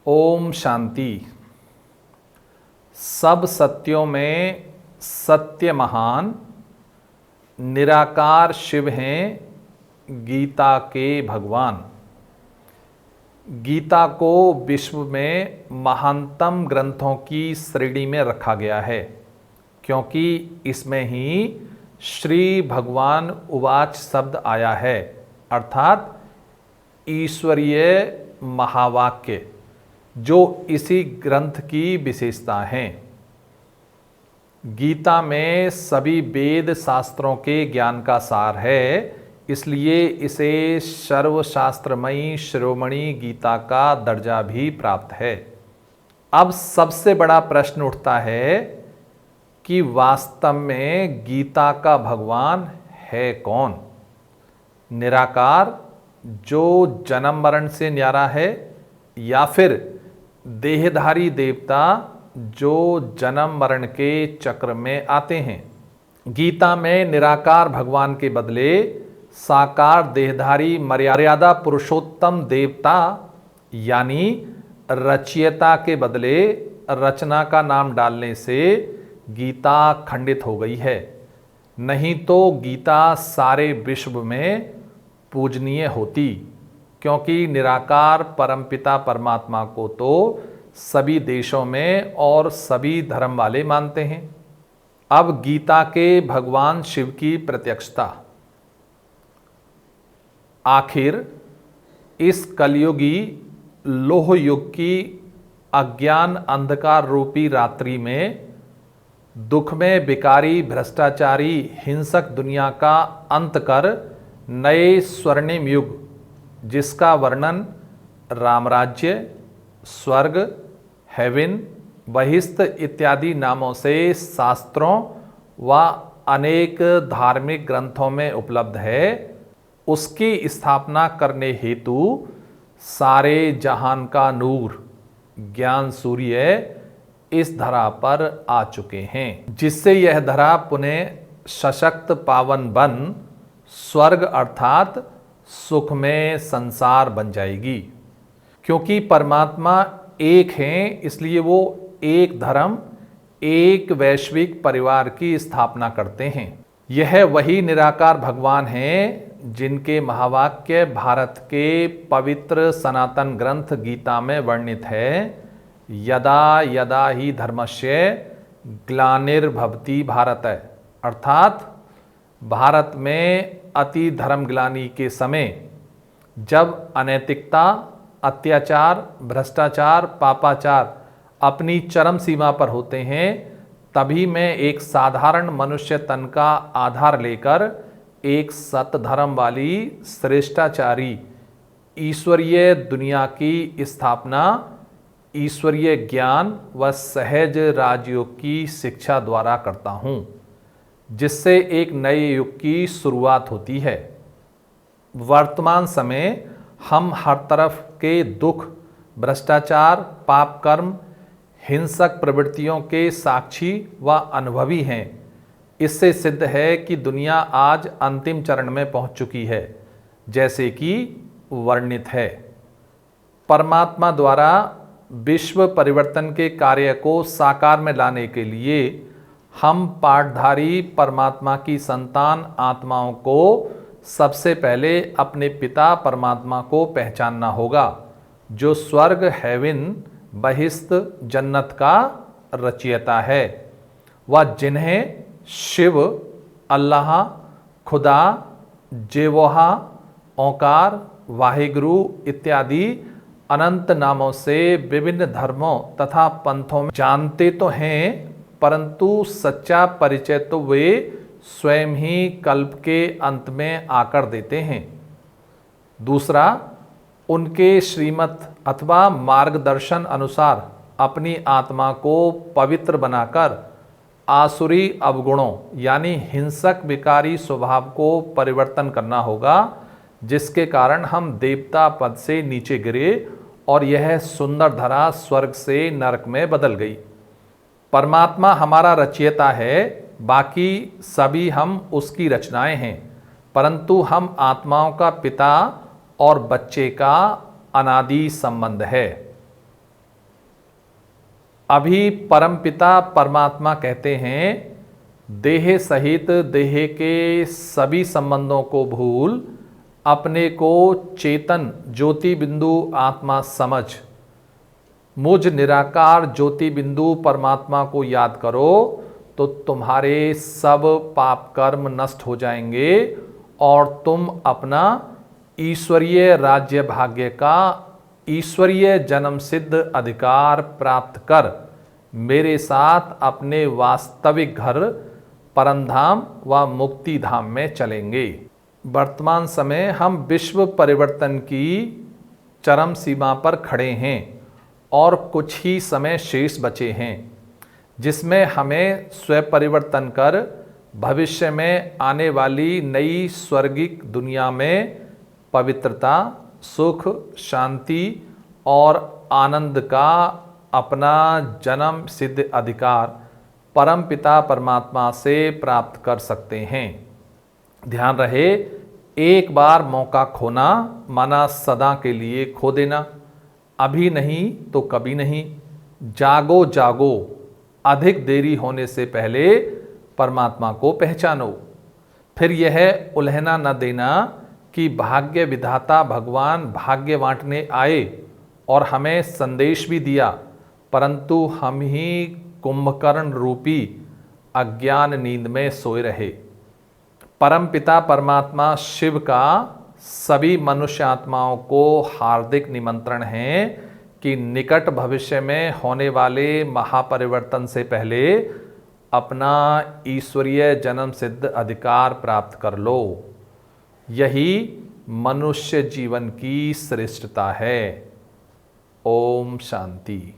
ओम शांति। सब सत्यों में सत्य महान, निराकार शिव हैं गीता के भगवान। गीता को विश्व में महानतम ग्रंथों की श्रेणी में रखा गया है, क्योंकि इसमें ही श्री भगवान उवाच शब्द आया है, अर्थात ईश्वरीय महावाक्य, जो इसी ग्रंथ की विशेषता हैं। गीता में सभी वेद शास्त्रों के ज्ञान का सार है, इसलिए इसे सर्वशास्त्रमयी शिरोमणि गीता का दर्जा भी प्राप्त है। अब सबसे बड़ा प्रश्न उठता है कि वास्तव में गीता का भगवान है कौन? निराकार, जो जन्म मरण से न्यारा है, या फिर देहधारी देवता जो जन्म मरण के चक्र में आते हैं? गीता में निराकार भगवान के बदले साकार देहधारी मर्यादा पुरुषोत्तम देवता यानी रचयिता के बदले रचना का नाम डालने से गीता खंडित हो गई है। नहीं तो गीता सारे विश्व में पूजनीय होती, क्योंकि निराकार परमपिता परमात्मा को तो सभी देशों में और सभी धर्म वाले मानते हैं। अब गीता के भगवान शिव की प्रत्यक्षता। आखिर इस कलयुगी लोह युग की अज्ञान अंधकार रूपी रात्रि में दुख में विकारी भ्रष्टाचारी हिंसक दुनिया का अंत कर नए स्वर्णिम युग, जिसका वर्णन रामराज्य, स्वर्ग, हेवन, बहिष्त इत्यादि नामों से शास्त्रों व अनेक धार्मिक ग्रंथों में उपलब्ध है, उसकी स्थापना करने हेतु सारे जहान का नूर ज्ञान सूर्य इस धरा पर आ चुके हैं, जिससे यह धरा पुनः सशक्त पावन बन स्वर्ग अर्थात सुख में संसार बन जाएगी। क्योंकि परमात्मा एक हैं, इसलिए वो एक धर्म, एक वैश्विक परिवार की स्थापना करते हैं। यह वही निराकार भगवान हैं जिनके महावाक्य भारत के पवित्र सनातन ग्रंथ गीता में वर्णित है। यदा यदा ही धर्मस्य ग्लानिर्भवति भारत, अर्थात भारत में अति धर्मग्लानि के समय, जब अनैतिकता, अत्याचार, भ्रष्टाचार, पापाचार अपनी चरम सीमा पर होते हैं, तभी मैं एक साधारण मनुष्य तन का आधार लेकर एक सतधर्म वाली श्रेष्ठाचारी ईश्वरीय दुनिया की स्थापना ईश्वरीय ज्ञान व सहज राजयोग की शिक्षा द्वारा करता हूँ, जिससे एक नए युग की शुरुआत होती है। वर्तमान समय हम हर तरफ के दुख, भ्रष्टाचार, पाप कर्म, हिंसक प्रवृत्तियों के साक्षी व अनुभवी हैं। इससे सिद्ध है कि दुनिया आज अंतिम चरण में पहुंच चुकी है, जैसे कि वर्णित है। परमात्मा द्वारा विश्व परिवर्तन के कार्य को साकार में लाने के लिए हम पाठधारी परमात्मा की संतान आत्माओं को सबसे पहले अपने पिता परमात्मा को पहचानना होगा, जो स्वर्ग, हेवन, बहिष्त, जन्नत का रचयिता है, व जिन्हें शिव, अल्लाह, खुदा, जेवोहा, ओंकार, वाहिगुरु इत्यादि अनंत नामों से विभिन्न धर्मों तथा पंथों में जानते तो हैं, परंतु सच्चा परिचय तो वे स्वयं ही कल्प के अंत में आकर देते हैं। दूसरा, उनके श्रीमत अथवा मार्गदर्शन अनुसार अपनी आत्मा को पवित्र बनाकर आसुरी अवगुणों यानी हिंसक विकारी स्वभाव को परिवर्तन करना होगा, जिसके कारण हम देवता पद से नीचे गिरे और यह सुंदर धरा स्वर्ग से नरक में बदल गई। परमात्मा हमारा रचयिता है, बाकी सभी हम उसकी रचनाएं हैं, परंतु हम आत्माओं का पिता और बच्चे का अनादि संबंध है। अभी परमपिता परमात्मा कहते हैं, देह सहित देह के सभी संबंधों को भूल अपने को चेतन ज्योति बिंदु आत्मा समझ मुझ निराकार ज्योति बिंदु परमात्मा को याद करो तो तुम्हारे सब पाप कर्म नष्ट हो जाएंगे और तुम अपना ईश्वरीय राज्य भाग्य का ईश्वरीय जन्म सिद्ध अधिकार प्राप्त कर मेरे साथ अपने वास्तविक घर परमधाम व मुक्ति धाम में चलेंगे। वर्तमान समय हम विश्व परिवर्तन की चरम सीमा पर खड़े हैं और कुछ ही समय शेष बचे हैं, जिसमें हमें स्वयं परिवर्तन कर भविष्य में आने वाली नई स्वर्गिक दुनिया में पवित्रता, सुख, शांति और आनंद का अपना जन्म सिद्ध अधिकार परम पिता परमात्मा से प्राप्त कर सकते हैं। ध्यान रहे, एक बार मौका खोना माना सदा के लिए खो देना, अभी नहीं तो कभी नहीं। जागो जागो, अधिक देरी होने से पहले परमात्मा को पहचानो। फिर यह उल्हना न देना कि भाग्य विधाता भगवान भाग्य बांटने आए और हमें संदेश भी दिया, परंतु हम ही कुंभकर्ण रूपी अज्ञान नींद में सोए रहे। परम पिता परमात्मा शिव का सभी मनुष्य आत्माओं को हार्दिक निमंत्रण है कि निकट भविष्य में होने वाले महापरिवर्तन से पहले अपना ईश्वरीय जन्म सिद्ध अधिकार प्राप्त कर लो। यही मनुष्य जीवन की श्रेष्ठता है। ओम शांति।